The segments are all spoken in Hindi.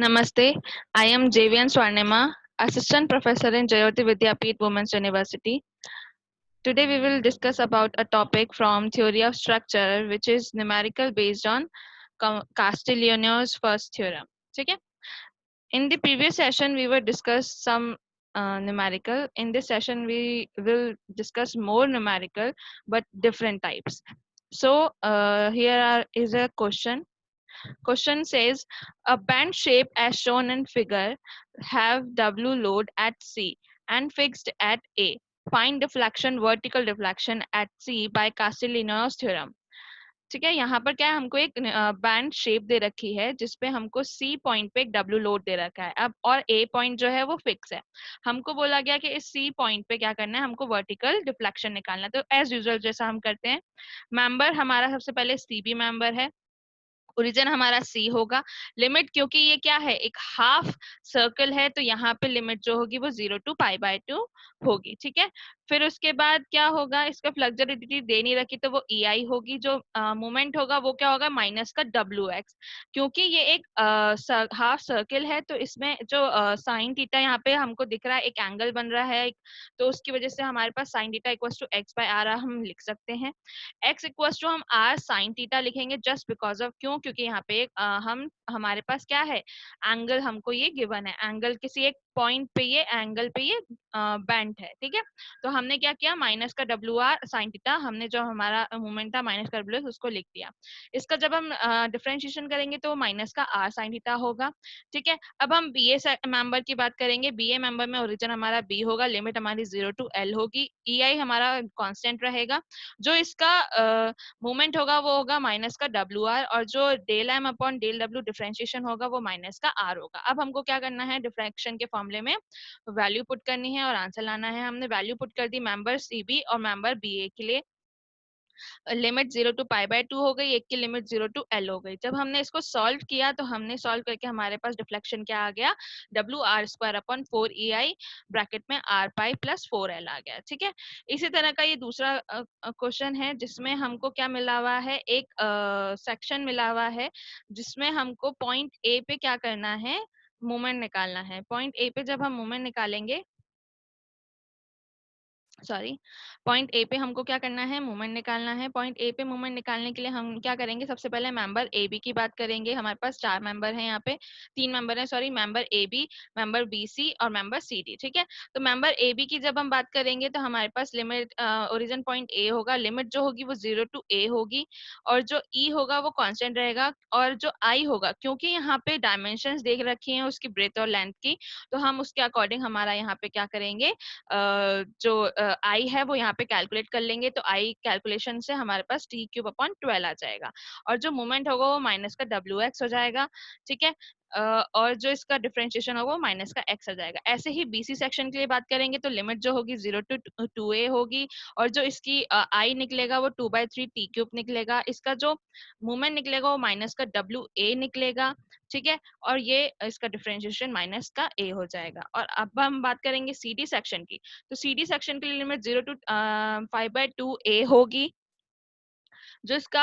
Namaste. I am Javian Swarnima, Assistant Professor in Jayoti Vidyapeeth Women's University. Today we will discuss about a topic from theory of structure, which is numerical based on Castiglione's first theorem. Okay? In the previous session, we will discuss some numerical. In this session, we will discuss more numerical, but different types. So is a question. Question says a band shape as shown in figure have W load at C and fixed at A. Find deflection, vertical deflection at C by Castiglione's theorem. ठीक है, यहाँ पर क्या है, हमको एक बैंड शेप दे रखी है जिसपे हमको सी पॉइंट पे एक डब्ल्यू लोड दे रखा है अब, और ए पॉइंट जो है वो फिक्स है। हमको बोला गया कि इस सी पॉइंट पे क्या करना है, हमको वर्टिकल डिफ्लेक्शन निकालना है। तो एज यूजुअल जैसा हम करते हैं, मेंबर हमारा सबसे पहले सी बी मेंबर है, ओरिजिन हमारा सी होगा। लिमिट, क्योंकि ये क्या है, एक हाफ सर्कल है, तो यहाँ पे लिमिट जो होगी वो 0 to π/2 होगी। ठीक है, फिर उसके बाद क्या होगा, इसका फ्लक्चुएटिविटी दे नहीं रखी तो वो ई आई होगी। जो मोमेंट होगा वो क्या होगा, माइनस का डब्ल्यू एक्स। क्योंकि ये एक हाफ सर्कल है तो इसमें जो साइन थीटा यहाँ पे हमको दिख रहा है, एक एंगल बन रहा है, तो उसकी वजह से हमारे पास sine theta equal to x/r हम लिख सकते हैं। x इक्वल टू हम r साइन थीटा लिखेंगे जस्ट बिकॉज ऑफ, क्यों, क्योंकि यहाँ पे हम हमारे पास क्या है, एंगल हमको ये गिवन है, एंगल किसी एक पॉइंट पे ये एंगल पे ये बैंड है। ठीक है, तो हमने क्या किया, माइनस का डब्ल्यू आर साइन थीटा, हमने जो हमारा मूवमेंट था माइनस का डब्ल्यू उसको लिख दिया। इसका जब हम डिफरेंशिएशन करेंगे तो माइनस का आर साइन थीटा होगा। ठीक है, अब हम बी ए मेंबर की बात करेंगे। बी ए मेंबर में ओरिजिन हमारा बी होगा, लिमिट हमारी 0 to L होगी, ई आई हमारा कांस्टेंट रहेगा, जो इसका मूवमेंट होगा वो होगा माइनस का डब्ल्यू आर, और जो del M upon del W differentiation होगा वो माइनस का आर होगा। अब हमको क्या करना है, डिफ्रैक्शन के फॉर्मूले में वैल्यू पुट करनी है और आंसर लाना है। हमने वैल्यू पुट कर दी मेंबर सी बी और मेंबर बी ए के लिए। लिमिट 0 to π/2 हो गई, एक की लिमिट 0 to L हो गई। जब हमने इसको सॉल्व किया तो हमने सॉल्व करके हमारे पास डिफ्लेक्शन क्या आ गया, WR² / 4EI ब्रैकेट में R π+4L आ गया। ठीक है, इसी तरह का ये दूसरा क्वेश्चन है जिसमें हमको क्या मिला हुआ है, एक सेक्शन मिला हुआ है जिसमें हमको पॉइंट ए पे क्या करना है, मोमेंट निकालना है। पॉइंट ए पे जब हम मोमेंट निकालेंगे, सॉरी, पॉइंट ए पे हमको क्या करना है, मूवमेंट निकालना है। पॉइंट ए पे मूवमेंट निकालने के लिए हम क्या करेंगे, सबसे पहले मेंबर ए बी की बात करेंगे। हमारे पास 4 मेंबर हैं, यहाँ पे 3 मेंबर हैं, sorry, member A B, member B C और मेंबर सी डी। ठीक है, तो मेंबर ए बी की जब हम बात करेंगे तो हमारे पास लिमिट ओरिजिन पॉइंट ए होगा, लिमिट जो होगी वो 0 to A होगी, और जो ई होगा वो कांस्टेंट रहेगा, और जो आई होगा, क्योंकि यहाँ पे डायमेंशंस देख रखी हैं उसकी ब्रेथ और लेंथ की, तो हम उसके अकॉर्डिंग हमारा यहाँ पे क्या करेंगे, जो आई है वो यहाँ पे कैलकुलेट कर लेंगे। तो आई कैलकुलेशन से हमारे पास t³/12 आ जाएगा, और जो मोमेंट होगा वो माइनस का डब्ल्यू एक्स हो जाएगा। ठीक है, और जो इसका डिफरेंशिएशन होगा वो माइनस का एक्स आ जाएगा। ऐसे ही बीसी सेक्शन के लिए बात करेंगे तो लिमिट जो होगी 0 to 2a होगी, और जो इसकी आई निकलेगा वो 2/3 t³ निकलेगा। इसका जो मोमेंट निकलेगा वो माइनस का डब्ल्यू ए निकलेगा। ठीक है, और ये इसका डिफरेंशिएशन माइनस का ए हो जाएगा। और अब हम बात करेंगे सीडी सेक्शन की, तो सीडी सेक्शन के लिए लिमिट 0 to 5/2a होगी। जो इसका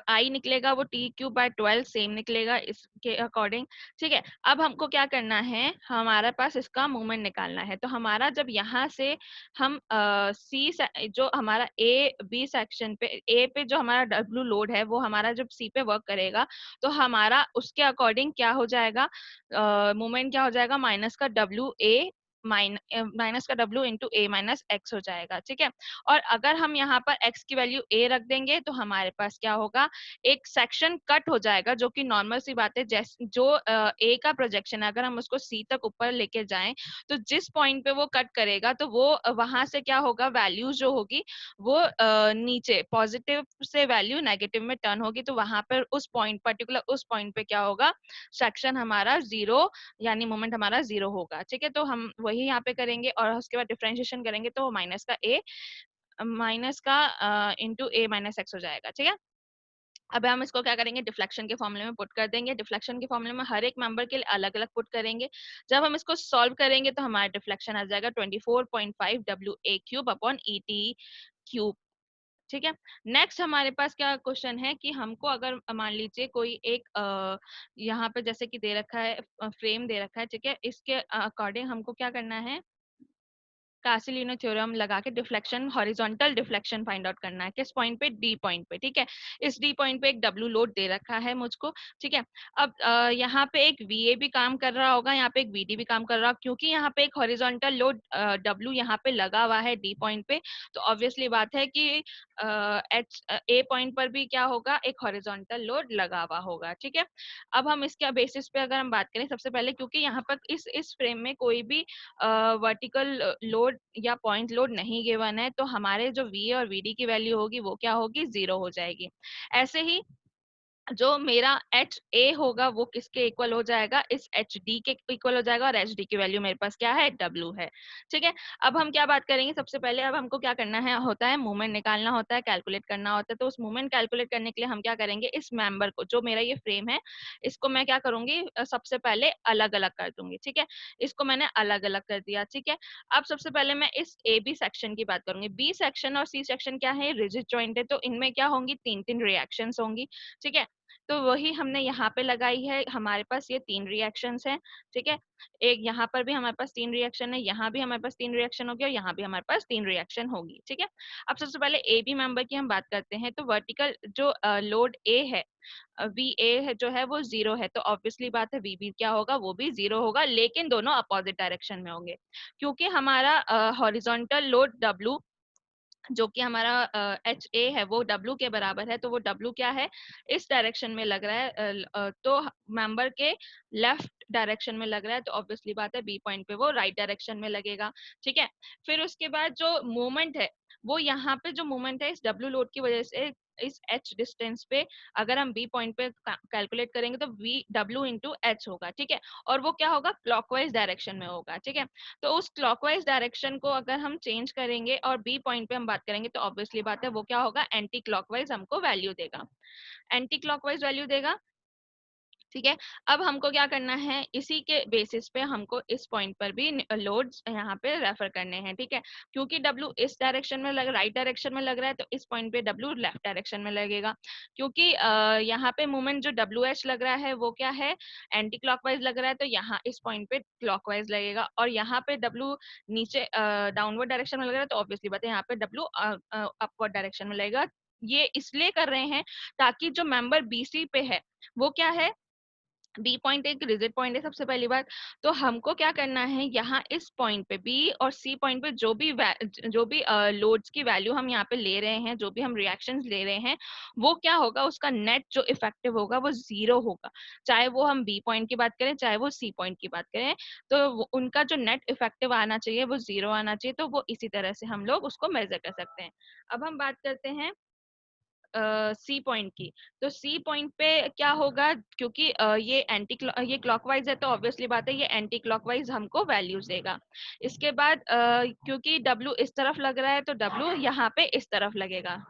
आई निकलेगा वो t³/12 सेम निकलेगा इसके अकॉर्डिंग। ठीक है, अब हमको क्या करना है, हमारे पास इसका मूवमेंट निकालना है। तो हमारा जब यहाँ से हम सी जो हमारा ए बी सेक्शन पे, ए पे जो हमारा डब्ल्यू लोड है वो हमारा जब सी पे वर्क करेगा तो हमारा उसके अकॉर्डिंग क्या हो जाएगा, मूवमेंट क्या हो जाएगा, माइनस का डब्ल्यू इंटू ए माइनस एक्स हो जाएगा। ठीक है, और अगर हम यहाँ पर x की वैल्यू a रख देंगे तो हमारे पास क्या होगा, एक सेक्शन कट हो जाएगा, जो कि नॉर्मल सी बात है। जैसे जो a का प्रोजेक्शन है, अगर हम उसको c तक ऊपर लेके जाएं तो जिस पॉइंट पे वो कट करेगा तो वो वहां से क्या होगा, वैल्यू जो होगी वो नीचे पॉजिटिव से वैल्यू नेगेटिव में टर्न होगी। तो वहां पर उस पॉइंट, पर्टिकुलर उस पॉइंट पे क्या होगा, सेक्शन हमारा जीरो, यानी मोमेंट हमारा जीरो होगा। ठीक है, तो हम वही यहाँ पे करेंगे और उसके बाद डिफरेंशिएशन करेंगे तो माइनस का इंटू ए माइनस एक्स हो जाएगा। ठीक है, अब हम इसको क्या करेंगे, डिफ्लेक्शन के फॉर्मूले में पुट कर देंगे। डिफ्लेक्शन के फॉर्मूले में हर एक मेंबर के लिए अलग अलग पुट करेंगे। जब हम इसको सॉल्व करेंगे तो हमारा डिफ्लेक्शन आ जाएगा 24.5 WA³ / ET³ ठीक है। नेक्स्ट हमारे पास क्या क्वेश्चन है कि हमको अगर मान लीजिए कोई एक यहाँ पे जैसे कि दे रखा है, फ्रेम दे रखा है, ठीक है, इसके अकॉर्डिंग हमको क्या करना है, कासिलिनो थ्योरम लगा के deflection, horizontal deflection find out करना है। किस पॉइंट पे, डी पॉइंट पे, ठीक है। इस डी पॉइंट पे एक डब्ल्यू लोड दे रखा है मुझको, ठीक है। अब यहाँ पे एक वीए भी काम कर रहा होगा, यहाँ पे एक वीडी भी काम कर रहा होगा, क्योंकि यहाँ पे एक हॉरिजॉन्टल लोड डब्ल्यू यहाँ पे लगा हुआ है डी पॉइंट पे, तो ऑब्वियसली बात है कि एच ए पॉइंट पर भी क्या होगा, एक हॉरिजॉन्टल लोड लगा हुआ होगा, ठीक है। अब हम इसके बेसिस पे अगर हम बात करें, सबसे पहले क्योंकि यहाँ पर इस फ्रेम में कोई भी वर्टिकल लोड या पॉइंट लोड नहीं गिवन है, तो हमारे जो वी और वीडी की वैल्यू होगी वो क्या होगी, 0 हो जाएगी। ऐसे ही जो मेरा एच ए होगा वो किसके इक्वल हो जाएगा, इस एच डी के इक्वल हो जाएगा, और एच डी की वैल्यू मेरे पास क्या है, डब्ल्यू है, ठीक है। अब हम क्या बात करेंगे, सबसे पहले अब हमको क्या करना है, होता है मूवमेंट निकालना होता है, कैलकुलेट करना होता है। तो उस मूवमेंट कैलकुलेट करने के लिए हम क्या करेंगे, इस मेंबर को, जो मेरा ये फ्रेम है, इसको मैं क्या करूंगी, सबसे पहले अलग अलग कर दूंगी, ठीक है। इसको मैंने अलग अलग कर दिया, ठीक है। अब सबसे पहले मैं इस ए बी सेक्शन की बात करूंगी। बी सेक्शन और सी सेक्शन क्या है, रिजिड जॉइंट है, तो इनमें क्या होंगी, तीन तीन रिएक्शंस होंगी, ठीक है। तो वही हमने यहाँ पे लगाई है, हमारे पास ये तीन रिएक्शंस हैं, ठीक है। एक यहाँ पर भी हमारे पास तीन रिएक्शन है, यहाँ भी हमारे पास तीन रिएक्शन होगी, और यहाँ भी हमारे पास तीन रिएक्शन होगी, ठीक है। अब सबसे पहले ए बी मेंबर की हम बात करते हैं। तो वर्टिकल जो लोड ए है, वी ए है जो है वो 0 है, तो ऑब्वियसली बात है वी बी क्या होगा, वो भी 0 होगा, लेकिन दोनों अपोजिट डायरेक्शन में होंगे, क्योंकि हमारा हॉरिजॉन्टल लोड डब्ल्यू जो कि हमारा एच ए है वो डब्ल्यू के बराबर है, तो वो डब्ल्यू क्या है, इस डायरेक्शन में लग रहा है, तो मेंबर के लेफ्ट डायरेक्शन में लग रहा है, तो ऑब्वियसली बात है बी पॉइंट पे वो राइट डायरेक्शन में लगेगा, ठीक है। फिर उसके बाद जो मूवमेंट है, वो यहाँ पे जो मूवमेंट है इस डब्ल्यू लोड की वजह से, इस एच डिस्टेंस पे अगर हम बी पॉइंट पे कैलकुलेट करेंगे तो वी डब्ल्यू इंटू एच होगा, ठीक है। और वो क्या होगा, क्लॉकवाइज डायरेक्शन में होगा, ठीक है। तो उस क्लॉकवाइज डायरेक्शन को अगर हम चेंज करेंगे और बी पॉइंट पे हम बात करेंगे, तो ऑब्वियसली बात है वो क्या होगा, एंटी क्लॉकवाइज हमको वैल्यू देगा, एंटी क्लॉकवाइज वैल्यू देगा, ठीक है। अब हमको क्या करना है, इसी के बेसिस पे हमको इस पॉइंट पर भी लोड्स यहाँ पे रेफर करने हैं, ठीक है। क्योंकि डब्ल्यू इस डायरेक्शन में राइट डायरेक्शन में लग रहा है, तो इस पॉइंट पे डब्ल्यू लेफ्ट डायरेक्शन में लगेगा, क्योंकि यहाँ पे मूवमेंट जो डब्ल्यू एच लग रहा है वो क्या है, एंटी क्लॉकवाइज लग रहा है, तो यहाँ इस पॉइंट पे क्लॉकवाइज लगेगा, और यहाँ पे डब्ल्यू नीचे डाउनवर्ड डायरेक्शन में लग रहा है, तो ऑब्वियसली बात है यहाँ पे डब्ल्यू अपवर्ड डायरेक्शन में लगेगा। ये इसलिए कर रहे हैं ताकि जो मेंबर बीसी पे है वो क्या है, बी पॉइंट एक रिजिड पॉइंट है, सबसे पहली बात। तो हमको क्या करना है, यहाँ इस पॉइंट पे बी और सी पॉइंट पे जो भी लोड्स की वैल्यू हम यहाँ पे ले रहे हैं, जो भी हम रिएक्शंस ले रहे हैं, वो क्या होगा, उसका नेट जो इफेक्टिव होगा वो 0 होगा, चाहे वो हम बी पॉइंट की बात करें चाहे वो सी पॉइंट की बात करें, तो उनका जो नेट इफेक्टिव आना चाहिए वो 0 आना चाहिए। तो वो इसी तरह से हम लोग उसको मेजर कर सकते हैं। अब हम बात करते हैं सी पॉइंट की। तो सी पॉइंट पे क्या होगा, क्योंकि ये क्लॉकवाइज है, तो ऑब्वियसली बात है ये एंटी क्लॉकवाइज हमको वैल्यूज देगा। इसके बाद क्योंकि डब्ल्यू इस तरफ लग रहा है, तो डब्ल्यू यहाँ पे इस तरफ लगेगा,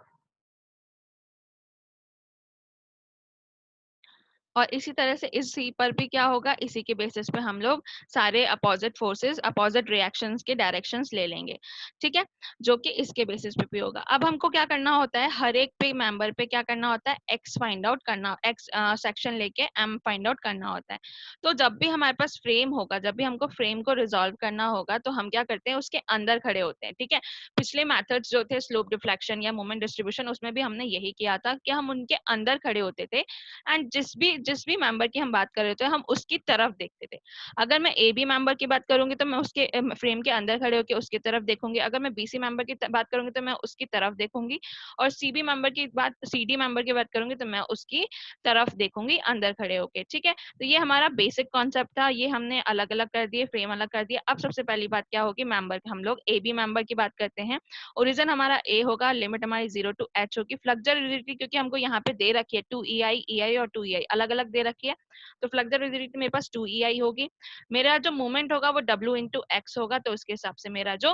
और इसी तरह से इस सी पर भी क्या होगा, इसी के बेसिस पे हम लोग सारे अपोजिट फोर्सेस, अपोजिट रिएक्शंस के डायरेक्शंस ले लेंगे, ठीक है, जो कि इसके बेसिस पे भी होगा। अब हमको क्या करना होता है, हर एक पे मेंबर पे क्या करना होता है, एक्स फाइंड आउट करना, एक्स सेक्शन लेके एम फाइंड आउट करना होता है। तो जब भी हमारे पास फ्रेम होगा, जब भी हमको फ्रेम को रिजॉल्व करना होगा, तो हम क्या करते हैं, उसके अंदर खड़े होते हैं, ठीक है। पिछले मेथड्स जो थे, स्लोप डिफ्लेक्शन या मोमेंट डिस्ट्रीब्यूशन, उसमें भी हमने यही किया था कि हम उनके अंदर खड़े होते थे, एंड जिस भी मेंबर की हम बात कर रहे थे हम उसकी तरफ देखते थे। अगर मैं ए बी मेंबर की बात करूंगी तो मैं उसके फ्रेम के अंदर खड़े होकर उसकी तरफ देखूंगी, अगर मैं बीसी मेंबर की बात करूंगी तो मैं उसकी तरफ देखूंगी, और सीबी मेंबर की बात, सीडी मेंबर की बात करूंगी तो मैं उसकी तरफ देखूंगी अंदर खड़े होके, ठीक है। तो ये हमारा बेसिक कॉन्सेप्ट था, ये हमने अलग अलग कर दिए, फ्रेम अलग कर दिया। अब सबसे पहली बात क्या होगी, मेंबर, हम लोग ए बी मेंबर की बात करते हैं। ओरिजिन हमारा ए होगा, लिमिट हमारी 0 टू एच होगी, फ्लक्सर रिजिडिटी क्योंकि हमको यहाँ पे दे रखी है 2EI, EI और 2EI अलग अलग दे रखी है, तो फ्लक्सर रिजिडिटी मेरे पास 2EI होगी। मेरा जो मोमेंट होगा वो W इंटू एक्स होगा, तो उसके हिसाब से मेरा जो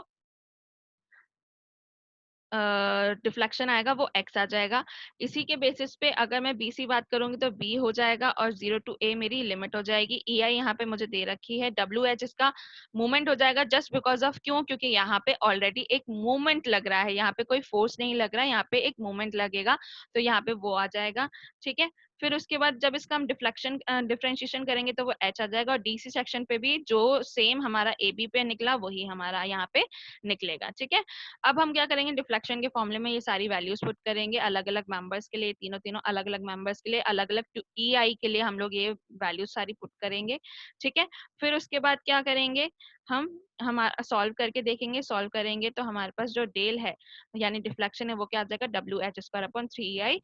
डिफ्लेक्शन आएगा वो x आ जाएगा। इसी के बेसिस पे अगर मैं b सी बात करूंगी तो b हो जाएगा और 0 to a मेरी लिमिट हो जाएगी। ei यहाँ पे मुझे दे रखी है, wh इसका मूवमेंट हो जाएगा जस्ट बिकॉज ऑफ क्यों, क्योंकि यहाँ पे ऑलरेडी एक मूवमेंट लग रहा है, यहाँ पे कोई फोर्स नहीं लग रहा है, यहाँ पे एक मूवमेंट लगेगा तो यहाँ पे वो आ जाएगा। ठीक है, फिर उसके बाद जब इसका हम डिफरेंशिएशन करेंगे तो वो h आ जाएगा और डीसी सेक्शन पे भी जो सेम हमारा ए बी पे निकला वही हमारा यहाँ पे निकलेगा। ठीक है, अब हम क्या करेंगे, डिफ्लेक्शन के फॉर्मूले में ये सारी वैल्यूज पुट करेंगे अलग अलग मेंबर्स के लिए, तीनों तीनों अलग अलग मेंबर्स के लिए, अलग अलग ई आई के लिए हम लोग ये वैल्यूज सारी पुट करेंगे। ठीक है, फिर उसके बाद क्या करेंगे, हम हमारा सॉल्व करके देखेंगे, सॉल्व करेंगे तो हमारे पास जो डेल है यानी डिफ्लेक्शन है वो क्या आ जाएगा, W H square upon 3i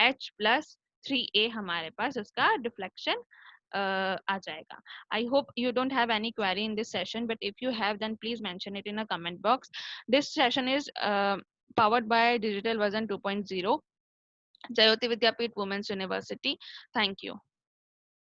h plus 3a हमारे पास उसका डिफ्लेक्शन आ जाएगा। I hope you don't have any query in this session, but if you have, then please mention it in a comment box. This session is powered by Digital Version 2.0, Jayoti Vidyapeeth Women's University. Thank you.